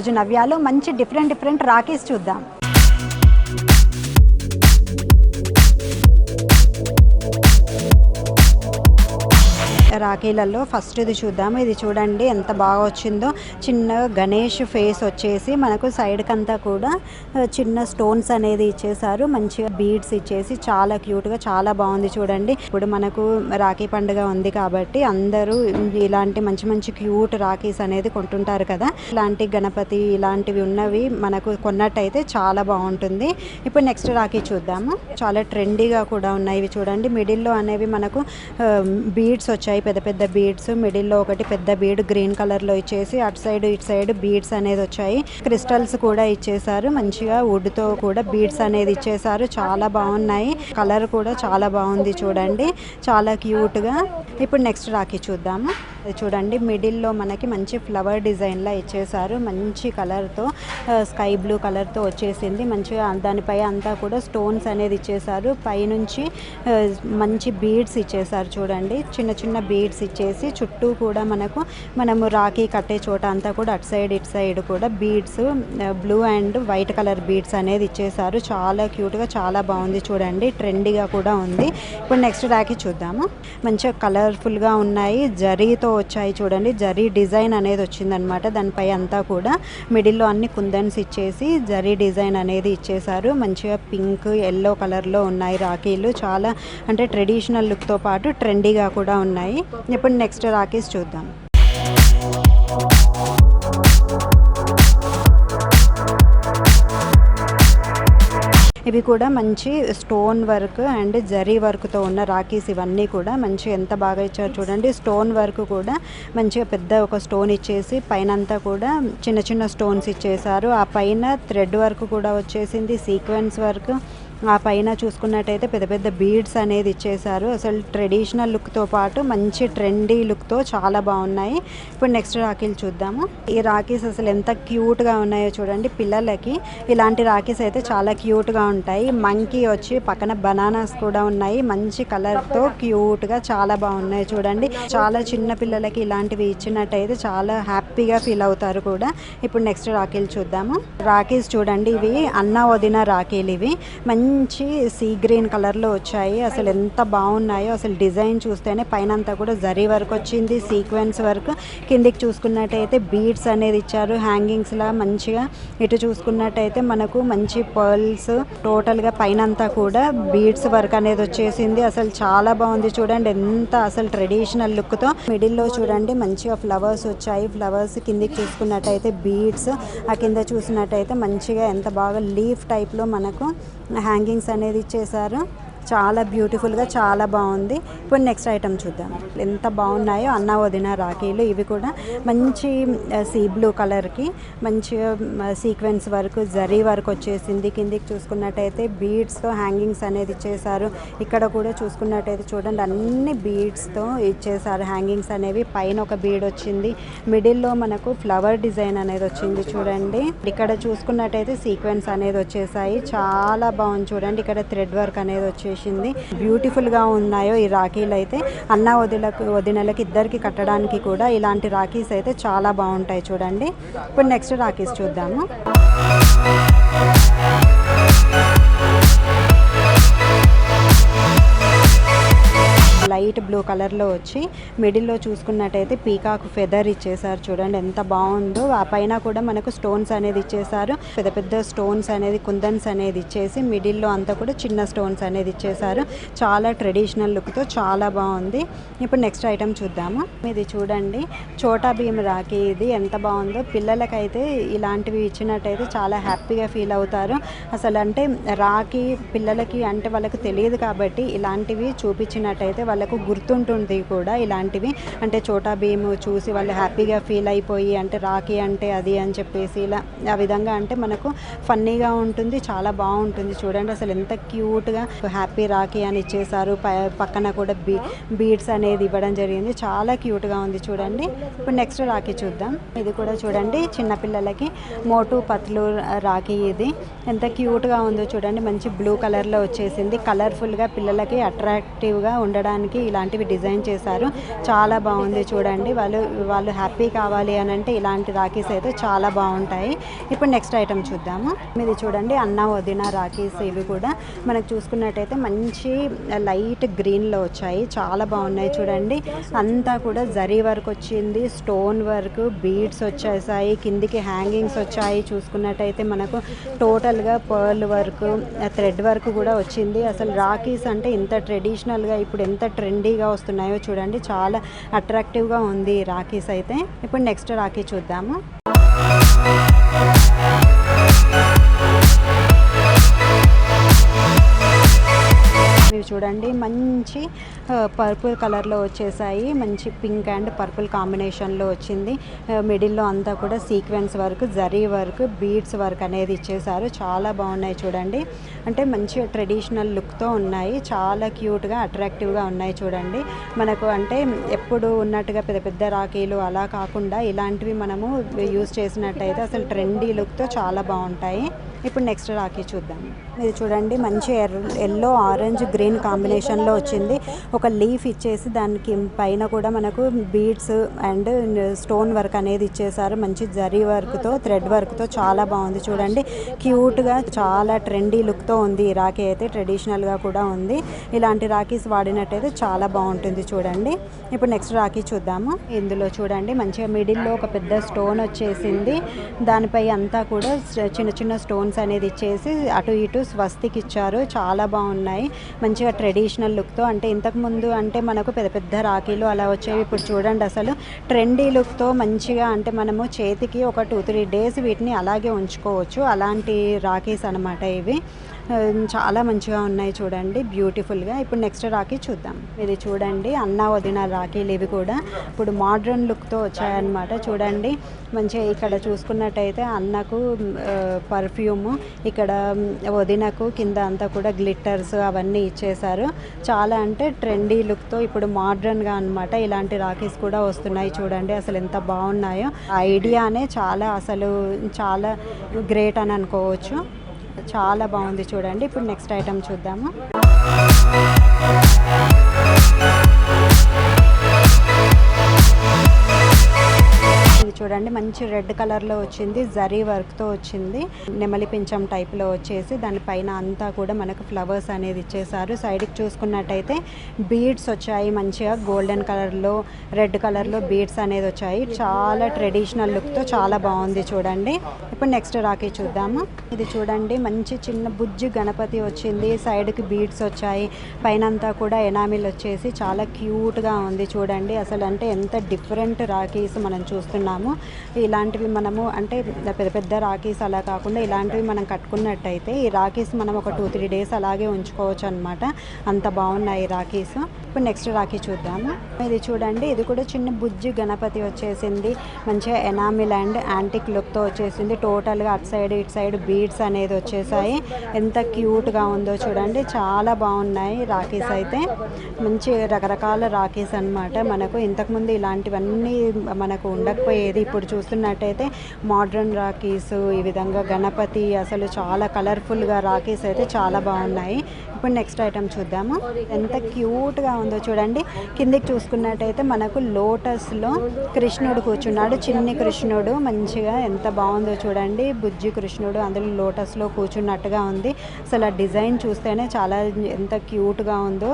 ఈరోజు నవ్యాలో మంచి డిఫరెంట్ రాఖీస్ చూద్దాం. రాఖీలలో ఫస్ట్ ఇది చూద్దాము. ఇది చూడండి ఎంత బాగా వచ్చిందో. చిన్న గణేష్ ఫేస్ వచ్చేసి మనకు సైడ్కి అంతా కూడా చిన్న స్టోన్స్ అనేది ఇచ్చేసారు. మంచిగా బీడ్స్ ఇచ్చేసి చాలా క్యూట్గా చాలా బాగుంది చూడండి. ఇప్పుడు మనకు రాఖీ పండుగ ఉంది కాబట్టి అందరూ ఇలాంటి మంచి మంచి క్యూట్ రాఖీస్ అనేది కొంటుంటారు కదా. ఇలాంటి గణపతి ఇలాంటివి ఉన్నవి మనకు కొన్నట్టయితే చాలా బాగుంటుంది. ఇప్పుడు నెక్స్ట్ రాఖీ చూద్దాము. చాలా ట్రెండీగా కూడా ఉన్నాయి ఇవి చూడండి. మిడిల్లో అనేవి మనకు బీడ్స్ వచ్చాయి, పెద్ద పెద్ద బీడ్స్. మిడిల్లో ఒకటి పెద్ద బీడ్ గ్రీన్ కలర్లో ఇచ్చేసి అటు సైడ్ ఇటు సైడ్ బీడ్స్ అనేది వచ్చాయి. క్రిస్టల్స్ కూడా ఇచ్చేసారు. మంచిగా వుడ్తో కూడా బీడ్స్ అనేది ఇచ్చేసారు. చాలా బాగున్నాయి. కలర్ కూడా చాలా బాగుంది చూడండి, చాలా క్యూట్గా. ఇప్పుడు నెక్స్ట్ రాఖీ చూద్దాము. చూడండి మిడిల్లో మనకి మంచి ఫ్లవర్ డిజైన్లా ఇచ్చేసారు. మంచి కలర్తో స్కై బ్లూ కలర్తో వచ్చేసింది. మంచిగా దానిపై అంతా కూడా స్టోన్స్ అనేది ఇచ్చేసారు. పైనుంచి మంచి బీడ్స్ ఇచ్చేసారు చూడండి. చిన్న చిన్న బీడ్స్ ఇచ్చేసి చుట్టూ కూడా మనము రాఖీ కట్టే చోట అంతా కూడా అటు సైడ్ ఇటు సైడ్ కూడా beads blue and white colour beads అనేది ఇచ్చేసారు. చాలా క్యూట్గా చాలా బాగుంది చూడండి. ట్రెండీగా కూడా ఉంది. ఇప్పుడు నెక్స్ట్ రాఖీ చూద్దాము. మంచిగా కలర్ఫుల్గా ఉన్నాయి. జరీతో వచ్చాయి చూడండి. జరీ డిజైన్ అనేది వచ్చిందనమాట. దానిపై అంతా కూడా మిడిల్లో అన్ని కుందన్స్ ఇచ్చేసి జరీ డిజైన్ అనేది ఇచ్చేసారు. మంచిగా పింక్ ఎల్లో కలర్లో ఉన్నాయి రాఖీలు. చాలా అంటే ట్రెడిషనల్ లుక్తో పాటు ట్రెండీగా కూడా ఉన్నాయి. ఇప్పుడు నెక్స్ట్ రాఖీస్ చూద్దాం. ఇవి కూడా మంచి స్టోన్ వర్క్ అండ్ జరీ వర్క్తో ఉన్న రాఖీస్. ఇవన్నీ కూడా మంచి ఎంత బాగా ఇచ్చారు చూడండి. స్టోన్ వర్క్ కూడా మంచిగా పెద్ద ఒక స్టోన్ ఇచ్చేసి పైన అంతా కూడా చిన్న చిన్న స్టోన్స్ ఇచ్చేసారు. ఆ పైన థ్రెడ్ వర్క్ కూడా వచ్చేసింది, సీక్వెన్స్ వర్క్. ఆ పైన చూసుకున్నట్టయితే పెద్ద పెద్ద బీడ్స్ అనేది ఇచ్చేసారు. అసలు ట్రెడిషనల్ లుక్తో పాటు మంచి ట్రెండీ లుక్తో చాలా బాగున్నాయి. ఇప్పుడు నెక్స్ట్ రాఖీలు చూద్దాము. ఈ రాఖీస్ అసలు ఎంత క్యూట్గా ఉన్నాయో చూడండి. పిల్లలకి ఇలాంటి రాఖీస్ అయితే చాలా క్యూట్గా ఉంటాయి. మంకీ వచ్చి పక్కన బనానాస్ కూడా ఉన్నాయి. మంచి కలర్తో క్యూట్గా చాలా బాగున్నాయి చూడండి. చాలా చిన్న పిల్లలకి ఇలాంటివి ఇచ్చినట్టయితే చాలా హ్యాపీగా ఫీల్ అవుతారు కూడా. ఇప్పుడు నెక్స్ట్ రాఖీలు చూద్దాము. రాఖీస్ చూడండి. ఇవి అన్న వదిన రాఖీలు. ఇవి మంచి సీ గ్రీన్ కలర్లో వచ్చాయి. అసలు ఎంత బాగున్నాయో. అసలు డిజైన్ చూస్తేనే పైన అంతా కూడా జరీ వర్క్ వచ్చింది, సీక్వెన్స్ వర్క్. కిందికి చూసుకున్నట్టయితే బీడ్స్ అనేది ఇచ్చారు హ్యాంగింగ్స్లా మంచిగా. ఇటు చూసుకున్నట్టయితే మనకు మంచి పర్ల్స్. టోటల్గా పైన అంతా కూడా బీడ్స్ వర్క్ అనేది వచ్చేసింది. అసలు చాలా బాగుంది చూడండి. ఎంత అసలు ట్రెడిషనల్ లుక్తో. మిడిల్లో చూడండి మంచిగా ఫ్లవర్స్ వచ్చాయి. ఫ్లవర్స్ కిందికి చూసుకున్నట్టయితే బీడ్స్. ఆ కింద చూసినట్టయితే మంచిగా ఎంత బాగా లీఫ్ టైప్లో మనకు హ్యాంగింగ్స్ అనేది ఇచ్చేసారు. చాలా బ్యూటిఫుల్గా చాలా బాగుంది. ఇప్పుడు నెక్స్ట్ ఐటమ్ చూద్దాం. ఎంత బాగున్నాయో అన్న వదిన రాఖీలు. ఇవి కూడా మంచి సీ బ్లూ కలర్కి మంచిగా సీక్వెన్స్ వర్క్ జరీ వర్క్ వచ్చేసింది. కిందికి చూసుకున్నట్టయితే బీడ్స్తో హ్యాంగింగ్స్ అనేది ఇచ్చేసారు. ఇక్కడ కూడా చూసుకున్నట్టయితే చూడండి అన్ని బీడ్స్తో ఇచ్చేసారు హ్యాంగింగ్స్ అనేవి. పైన ఒక బీడ్ వచ్చింది. మిడిల్లో మనకు ఫ్లవర్ డిజైన్ అనేది వచ్చింది చూడండి. ఇక్కడ చూసుకున్నట్టయితే సీక్వెన్స్ అనేది వచ్చేసాయి. చాలా బాగుంది చూడండి. ఇక్కడ థ్రెడ్ వర్క్ అనేది వచ్చేసింది. బ్యూటిఫుల్గా ఉన్నాయో ఈ రాఖీలు అయితే. అన్న వదినలకి ఇద్దరికి కట్టడానికి కూడా ఇలాంటి రాఖీస్ అయితే చాలా బాగుంటాయి చూడండి. ఇప్పుడు నెక్స్ట్ రాఖీస్ చూద్దాము. లైట్ బ్లూ కలర్లో వచ్చి మిడిల్లో చూసుకున్నట్టయితే పీకాక్ ఫెదర్ ఇచ్చేసారు చూడండి. ఎంత బాగుందో. ఆ పైన కూడా మనకు స్టోన్స్ అనేది ఇచ్చేసారు. పెద్ద పెద్ద స్టోన్స్ అనేది కుందన్స్ అనేది ఇచ్చేసి మిడిల్లో అంతా కూడా చిన్న స్టోన్స్ అనేది ఇచ్చేసారు. చాలా ట్రెడిషనల్ లుక్తో చాలా బాగుంది. ఇప్పుడు నెక్స్ట్ ఐటమ్ చూద్దాము. ఇది చూడండి చోటా భీమ్ రాఖీ. ఇది ఎంత బాగుందో. పిల్లలకైతే ఇలాంటివి ఇచ్చినట్టయితే చాలా హ్యాపీగా ఫీల్ అవుతారు. అసలు అంటే రాఖీ పిల్లలకి అంటే వాళ్ళకి తెలియదు కాబట్టి ఇలాంటివి చూపించినట్టయితే వాళ్ళకు గుర్తుంటుంది కూడా. ఇలాంటివి అంటే చోటా భీమ్ చూసి వాళ్ళు హ్యాపీగా ఫీల్ అయిపోయి అంటే రాఖీ అంటే అది అని చెప్పేసి ఇలా ఆ విధంగా అంటే మనకు ఫన్నీగా ఉంటుంది. చాలా బాగుంటుంది చూడండి. అసలు ఎంత క్యూట్గా హ్యాపీ రాఖీ అని ఇచ్చేసారు. పక్కన కూడా బీడ్స్ అనేది ఇవ్వడం జరిగింది. చాలా క్యూట్గా ఉంది చూడండి. ఇప్పుడు నెక్స్ట్ రాఖీ చూద్దాం. ఇది కూడా చూడండి చిన్నపిల్లలకి మోటు పత్లు రాఖీ. ఇది ఎంత క్యూట్గా ఉందో చూడండి. మంచి బ్లూ కలర్లో వచ్చేసింది. కలర్ఫుల్గా పిల్లలకి అట్రాక్టివ్గా ఉండడానికి దానికి ఇలాంటివి డిజైన్ చేశారు. చాలా బాగుంది చూడండి. వాళ్ళు హ్యాపీ కావాలి అని అంటే ఇలాంటి రాఖీస్ అయితే చాలా బాగుంటాయి. ఇప్పుడు నెక్స్ట్ ఐటమ్ చూద్దాము. ఇది చూడండి అన్న వదిన రాఖీస్. ఇవి కూడా మనకు చూసుకున్నట్టయితే మంచి లైట్ గ్రీన్లో వచ్చాయి. చాలా బాగున్నాయి చూడండి. అంతా కూడా జరీ వర్క్ వచ్చింది, స్టోన్ వర్క్, బీడ్స్ వచ్చేసాయి, కిందికి హ్యాంగింగ్స్ వచ్చాయి. చూసుకున్నట్టయితే మనకు టోటల్గా పర్ల్ వర్క్, థ్రెడ్ వర్క్ కూడా వచ్చింది. అసలు రాఖీస్ అంటే ఇంత ట్రెడిషనల్గా ఇప్పుడు ఎంత ట్రెండీగా వస్తున్నాయో చూడండి. చాలా అట్రాక్టివ్గా ఉంది రాఖీస్ అయితే. ఇప్పుడు నెక్స్ట్ రాఖీ చూద్దాము. ఇవి చూడండి మంచి పర్పుల్ కలర్లో వచ్చేసాయి. మంచి పింక్ అండ్ పర్పుల్ కాంబినేషన్లో వచ్చింది. మిడిల్లో అంతా కూడా sequence work, zari work, beads work అనేది ఇచ్చేసారు. చాలా బాగున్నాయి చూడండి. అంటే మంచి ట్రెడిషనల్ లుక్తో ఉన్నాయి. చాలా క్యూట్గా అట్రాక్టివ్గా ఉన్నాయి చూడండి. మనకు అంటే ఎప్పుడు ఉన్నట్టుగా పెద్ద పెద్ద రాఖీలు అలా కాకుండా ఇలాంటివి మనము యూజ్ చేసినట్టయితే అసలు ట్రెండీ లుక్తో చాలా బాగుంటాయి. ఇప్పుడు నెక్స్ట్ రాఖీ చూద్దాం. ఇది చూడండి మంచి ఎల్లో, ఆరెంజ్, గ్రీన్ కాంబినేషన్లో వచ్చింది. ఒక లీఫ్ ఇచ్చేసి దానికి పైన కూడా మనకు బీడ్స్ అండ్ స్టోన్ వర్క్ అనేది ఇచ్చేసారు. మంచి జరీ వర్క్తో, థ్రెడ్ వర్క్తో చాలా బాగుంది చూడండి. క్యూట్గా చాలా ట్రెండీ లుక్తో ఉంది ఈ రాఖీ అయితే. ట్రెడిషనల్గా కూడా ఉంది. ఇలాంటి రాఖీస్ వాడినట్టయితే చాలా బాగుంటుంది చూడండి. ఇప్పుడు నెక్స్ట్ రాఖీ చూద్దాము. ఇందులో చూడండి మంచిగా మిడిల్లో ఒక పెద్ద స్టోన్ వచ్చేసింది. దానిపై అంతా కూడా చిన్న చిన్న స్టోన్స్ అనేది ఇచ్చేసి అటు ఇటు స్వస్తికి ఇచ్చారు. చాలా బాగున్నాయి మంచిగా ట్రెడిషనల్ లుక్తో. అంటే ఇంతకుముందు అంటే మనకు పెద్ద పెద్ద రాఖీలు అలా వచ్చేవి. ఇప్పుడు చూడండి అసలు ట్రెండీ లుక్తో మంచిగా అంటే మనము చేతికి ఒక 2-3 డేస్ వీటిని అలాగే ఉంచుకోవచ్చు. అలాంటి రాఖీస్ అనమాట ఇవి. చాలా మంచిగా ఉన్నాయి చూడండి, బ్యూటిఫుల్గా. ఇప్పుడు నెక్స్ట్ రాఖీ చూద్దాం. ఇది చూడండి అన్న వదిన రాఖీలు. ఇవి కూడా ఇప్పుడు మోడ్రన్ లుక్తో వచ్చాయన్నమాట చూడండి. మంచిగా ఇక్కడ చూసుకున్నట్టయితే అన్నకు పర్ఫ్యూమ్, ఇక్కడ వదినకు కింద అంతా కూడా గ్లిట్టర్స్ అవన్నీ ఇచ్చేసారు. చాలా అంటే ట్రెండీ లుక్తో ఇప్పుడు మోడ్రన్గా అనమాట ఇలాంటి రాఖీస్ కూడా వస్తున్నాయి చూడండి. అసలు ఎంత బాగున్నాయో. ఐడియానే చాలా గ్రేట్ అని అనుకోవచ్చు. చాలా బాగుంది చూడండి. ఇప్పుడు నెక్స్ట్ ఐటమ్ చూద్దాము. ఇది చూడండి మంచి రెడ్ కలర్లో వచ్చింది, జరీ వర్క్తో వచ్చింది. నెమలి పించం టైప్లో వచ్చేసి దానిపైన అంతా కూడా మనకు ఫ్లవర్స్ అనేది ఇచ్చేసారు. సైడ్కి చూసుకున్నట్టయితే బీడ్స్ వచ్చాయి. మంచిగా గోల్డెన్ కలర్లో, రెడ్ కలర్లో బీడ్స్ అనేది వచ్చాయి. చాలా ట్రెడిషనల్ లుక్తో చాలా బాగుంది చూడండి. ఇప్పుడు నెక్స్ట్ రాఖీ చూద్దాము. ఇది చూడండి మంచి చిన్న బుజ్జి గణపతి వచ్చింది. సైడ్కి బీడ్స్ వచ్చాయి. పైన అంతా కూడా ఎనామిల్ వచ్చేసి చాలా క్యూట్గా ఉంది చూడండి. అసలు అంటే ఎంత డిఫరెంట్ రాఖీస్ మనం చూస్తున్నాము. ఇలాంటివి మనము అంటే పెద్ద పెద్ద రాఖీస్ అలా కాకుండా ఇలాంటివి మనం కట్టుకున్నట్టయితే ఈ రాఖీస్ మనం ఒక 2-3 డేస్ అలాగే ఉంచుకోవచ్చు అనమాట. అంత బాగున్నాయి రాఖీస్. ఇప్పుడు నెక్స్ట్ రాఖీ చూద్దాము. ఇది చూడండి ఇది కూడా చిన్న బుజ్జి గణపతి వచ్చేసింది. మంచిగా ఎనామిల్ అండ్ యాంటిక్ లుక్తో వచ్చేసింది. టోటల్గా అటు సైడ్ ఇటు సైడ్ బీడ్స్ అనేది వచ్చేసాయి. ఎంత క్యూట్గా ఉందో చూడండి. చాలా బాగున్నాయి రాఖీస్ అయితే. మంచి రకరకాల రాఖీస్ అనమాట. మనకు ఇంతకుముందు ఇలాంటివన్నీ మనకు ఉండకపోయేది. ఇప్పుడు చూస్తున్నట్టయితే మోడ్రన్ రాఖీస్, ఈ విధంగా గణపతి, అసలు చాలా కలర్ఫుల్గా రాఖీస్ అయితే చాలా బాగున్నాయి. ఇప్పుడు నెక్స్ట్ ఐటమ్ చూద్దాము. ఎంత క్యూట్గా ఉందో చూడండి. కిందికి చూసుకున్నట్టయితే మనకు లోటస్లో కృష్ణుడు కూర్చున్నాడు. చిన్ని కృష్ణుడు మంచిగా ఎంత బాగుందో చూడండి. బుజ్జి కృష్ణుడు అందులో లోటస్లో కూర్చున్నట్టుగా ఉంది. అసలు ఆ డిజైన్ చూస్తేనే చాలా ఎంత క్యూట్గా ఉందో.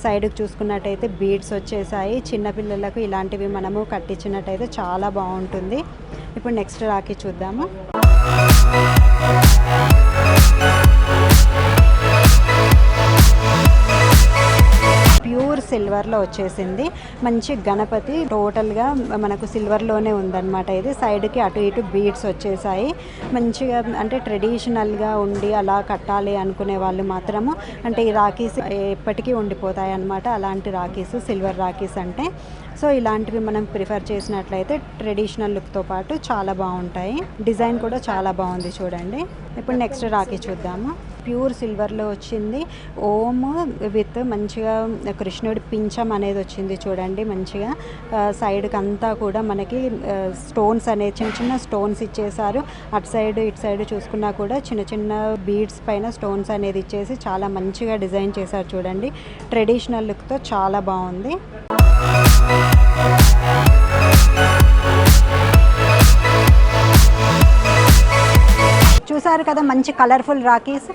సైడ్కి చూసుకున్నట్టయితే బీడ్స్ వచ్చేసాయి. చిన్నపిల్లలకు ఇలాంటివి మనము కట్టించినట్టయితే చాలా బాగుంటుంది. ఇప్పుడు నెక్స్ట్ రాఖీ చూద్దాము. ప్యూర్ సిల్వర్లో వచ్చేసింది. మంచి గణపతి టోటల్గా మనకు సిల్వర్లోనే ఉందన్నమాట. ఇది సైడ్కి అటు ఇటు బీడ్స్ వచ్చేసాయి. మంచిగా అంటే ట్రెడిషనల్గా ఉండి అలా కట్టాలి అనుకునే వాళ్ళు మాత్రము అంటే ఈ రాఖీస్ ఎప్పటికీ ఉండిపోతాయి అన్నమాట. అలాంటి రాఖీస్ సిల్వర్ రాఖీస్ అంటే సో ఇలాంటివి మనం ప్రిఫర్ చేసినట్లయితే ట్రెడిషనల్ లుక్తో పాటు చాలా బాగుంటాయి. డిజైన్ కూడా చాలా బాగుంది చూడండి. ఇప్పుడు నెక్స్ట్ రాఖీ చూద్దాము. ప్యూర్ సిల్వర్లో వచ్చింది. ఓమ్ విత్ మంచిగా కృష్ణుడి పింఛం అనేది వచ్చింది చూడండి. మంచిగా సైడ్కి అంతా కూడా మనకి స్టోన్స్ అనేది చిన్న చిన్న స్టోన్స్ ఇచ్చేసారు. అటు సైడ్ ఇటు సైడ్ చూసుకున్నా కూడా చిన్న చిన్న బీడ్స్ పైన స్టోన్స్ అనేది ఇచ్చేసి చాలా మంచిగా డిజైన్ చేశారు చూడండి. ట్రెడిషనల్ లుక్తో చాలా బాగుంది. చూసారు కదా మంచి కలర్ఫుల్ రాఖీస్.